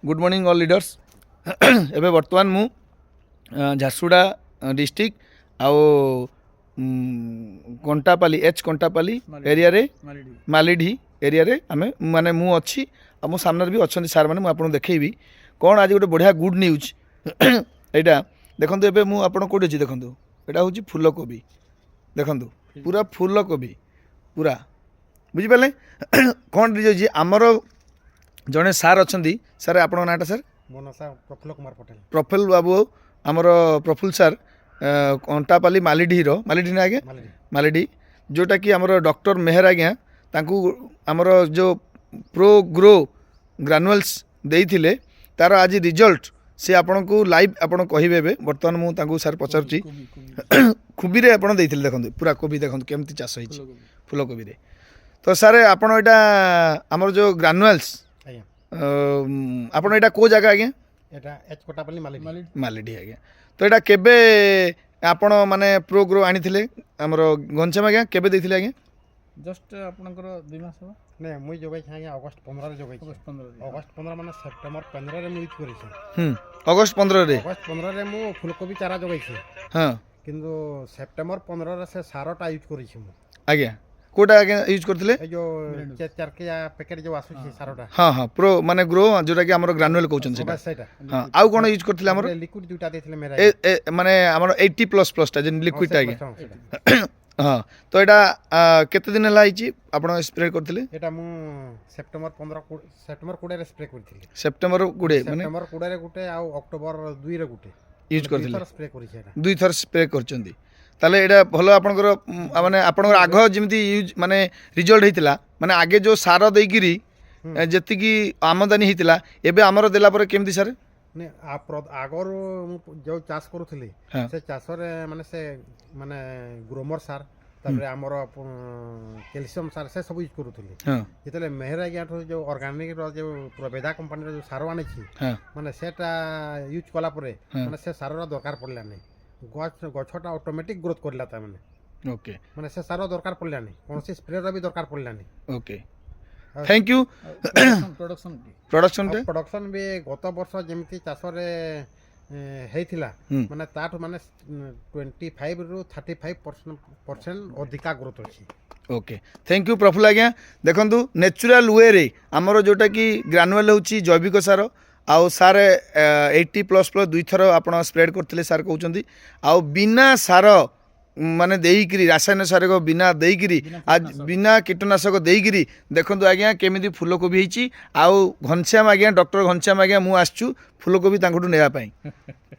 Good morning all leaders एबे वर्तमान मु झारसुगुड़ा डिस्ट्रिक्ट आउ कंटापाली एच कंटापाली एरिया रे मालीडी एरिया रे आमे माने मु अच्छी आ मो सामने भी अच्छा सार मैंने मुझे देखी कौन आज गोटे बढ़िया गुड न्यूज यहाँ देखो एबे मु आपन कोठी अछि देखंतु एटा होची फूलकोबी देखंतु पूरा फूलकोबी पूरा बुझी पाले कौन जी आमर जड़े सार अच्छा सार आपण नाटा सर मो ना सर प्रफुल्ल कुमार पटेल प्रफुल्ल बाबू आमर प्रफुल्ल सर कंटापाली मालीडी ना आगे मालीडी जोटा कि आमर डॉक्टर मेहर आज्ञा तांकू आमर जो प्रो ग्रो ग्रानुअल्स देइथिले तार आज रिजल्ट से आपन को लाइव आपन कहिबे बर्तमान मु तांकू सर पचारची खुबी रे आपन देइथिले देखंतु पूरा कोबी देखंतु केमती चाष होइछि फूलकोबी रे तो सर आपन एटा आमर जो ग्रानुअल्स आपन एटा को जगह आज्ञा एटा एच कोटापल्ली मालीडी आज्ञा तो एटा केबे आपन माने प्रो ग्रो आनिथिले हमर गंचम आज्ञा केबे देइथिले आज्ञा जस्ट आपनकर 2 मास हो ने मुई जोगाई छ आज्ञा अगस्त 15 रे जोगाई अगस्त 15 माने सेप्टेम्बर 15 रे मुई यूज करि छ अगस्त 15 रे मु फूलकोबी चारा जोगाई छ हां किंतु सेप्टेम्बर 15 रे से सारटा यूज करि छ मु आज्ञा कोटा आज्ञा यूज करथिले ए जो 4 के पैकेट जो आसु छ सारटा हां हां प्रो माने ग्रो जोटा कि हमर ग्रानुअल कहउछन सेटा हां आउ कोन यूज करथिले हमर लिक्विड दुटा देथिले मेरा माने हमर 80++ टा जे लिक्विड टा आज्ञा हाँ तो यहाँ केते दिन है आप स्प्रे करथिले एटा मु सेप्टेम्बर 20 रे स्प्रे करथिले सेप्टेम्बर 20 माने सेप्टेम्बर 20 रे गुटे आ अक्टोबर 2 रे गुटे यूज करथिले स्प्रे करि छै एटा दुई थर स्प्रे करचंदी ताले एटा भलो आपनकर माने आपनकर आग जेमती यूज माने रिजल्ट हेतिला माने आगे जो सार देइकिरी जति की आमदानी हेतिला एबे हमर देला पर केमती सर ने आगर जो चाष करूथले से चाष रे माने ग्रोमर सार तापर हमर कैल्शियम सार से सब यूज करूथले जेतले मेहर आज्ञा जो ऑर्गेनिक रो जो प्रभेदा कंपनी रो जो सार आने छी माने सेटा यूज कला परे माने से सार रो दरकार पड़ला नै गछटा ऑटोमेटिक ग्रोथ करला ता माने ओके माने से सार दरकार पड़ला नै कोनसी स्प्रे रो भी दरकार पड़ला नै ओके थैंक यू प्रोडक्शन भी गत वर्ष जमती चाष रे हेथिला माने ताठ माने 25 रु 35% अधिका ग्रोथ अछि ओके थैंक यू प्रफुल्ल आज्ञा देखंतु नेचुरल वे रे हमरो जोटा कि ग्रानुअल होची जैविक सार आउ सार 80++ दुई थर आपण स्प्रेड करथिले सार कहउचंदी आउ बिना सार माने देइकिरी रासायनिक सार को बिना देइकिरी आज बिना कीटनाशक देइकिरी देखंतु आज्ञा केमिति फूलकोबी हिची आउ घनश्याम आज्ञा डॉक्टर घनश्याम आज्ञा मु आसचु फूलकोबी तांकटू नेवा पई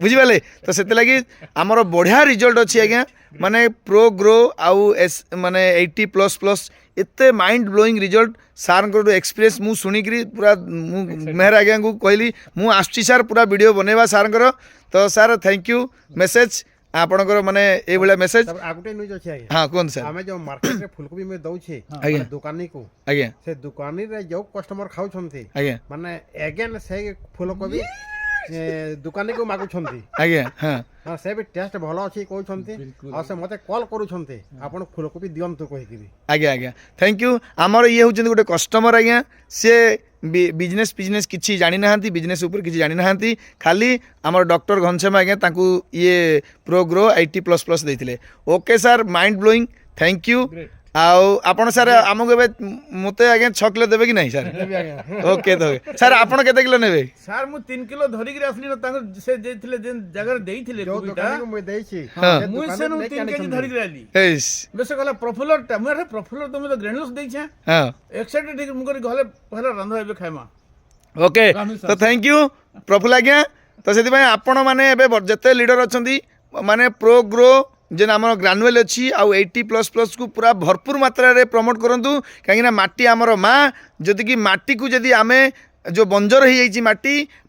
बुझी पाले तो सेते लागि हमर बढ़िया रिजल्ट अछि आज्ञा माने प्रो ग्रो आउ माने 80++ एते माइंड ब्लोइंग रिजल्ट सार को एक्सपीरियंस मु सुनिकरी पूरा मेहर आज्ञा को कहली मु आसची सर पूरा वीडियो बनेवा सार को तो सर थैंक यू मैसेज आपनकर माने ए भला मैसेज आगुटे न्यूज अछि आगे हां कोन सर हमें जो मार्केट रे फूलकोबी में दउ छे दुकानी को आगे से दुकानी रे जो कस्टमर खाउ छथि आगे माने अगेन से फूलकोबी दुकानी को मागु छथि आगे हां हां से भी टेस्ट भलो अछि कहउ छथि आ से मते कॉल करू छथि आपन फूलकोबी दियंतु कहिकरी आगे आगे थैंक यू हमर ये होचंदी गोटे कस्टमर आज्ञा से बिजनेस किसी जानी ना बिजनेस ऊपर किसी जानी ना खाली आम डॉक्टर घनश्याम आज्ञा तांकू ये प्रो ग्रो 80++ देइथिले okay sir mind blowing thank you आउ आपण सर आमको एबे मते आज्ञा 6 किलो देबे कि नहीं सर ओके तो सर आपण केते किलो नेबे सर मु 3 किलो धरि के असली तांग से देथिले जे जगह देइथिले कोबिटा मु देइछि मु से 3 केजी धरि के आली एस बेसे कहला प्रफुल्लर रे प्रफुल्लर तुम तो ग्रेनुल्स देइछा हां एक्साइटेड मु कर घले पहला रंधा एबे खाइमा ओके तो थैंक यू प्रफुल्ल आज्ञा तो सेति भाई आपण माने एबे जते लीडर अछंती माने प्रो ग्रो जेन आम ग्रानुअल अच्छी आउ 80++ को पूरा भरपूर मात्रा रे प्रमोट करंतु कहीं माटी आमर माँ जदि कि माटी को जदि आमे जो बंजर हो जाइए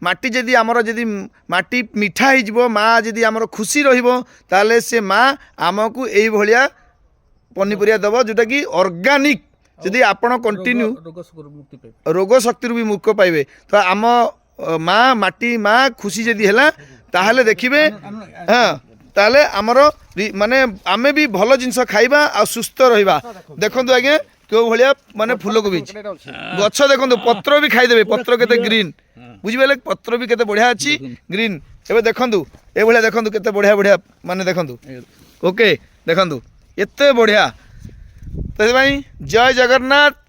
माटी जदि आमर जदि माटी मीठा हो माँ जदि आमर खुशी रहिबो ताले से माँ आमको यही भलिया पनीपरिया दब जोटा कि ऑर्गेनिक जदि आपण कंटिन्यू रोग शक्ति भी मुक्त पाइबे तो आम माँ माटी माँ खुशी जदि है ताहले देखिबे हाँ ताले आमर माने आमे भी भल जिनस खाइबा आ सुस्थ रहिबा देखंतु आज्ञा क्यों भाया माने फूलकोबी गछ देखो पत्र भी खाईदे पत्र केते ग्रीन बुझिपारे पत्र भी केते बढ़िया अच्छी ग्रीन एबे देखंतु ए भलिया देखंतु केते बढ़िया बढ़िया माने देखंतु ओके देखंतु एते बढ़िया तथापि जय जगन्नाथ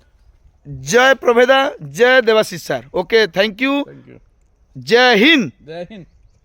जय प्रभेदा जय Debashish sir okay thank you जय हिंद।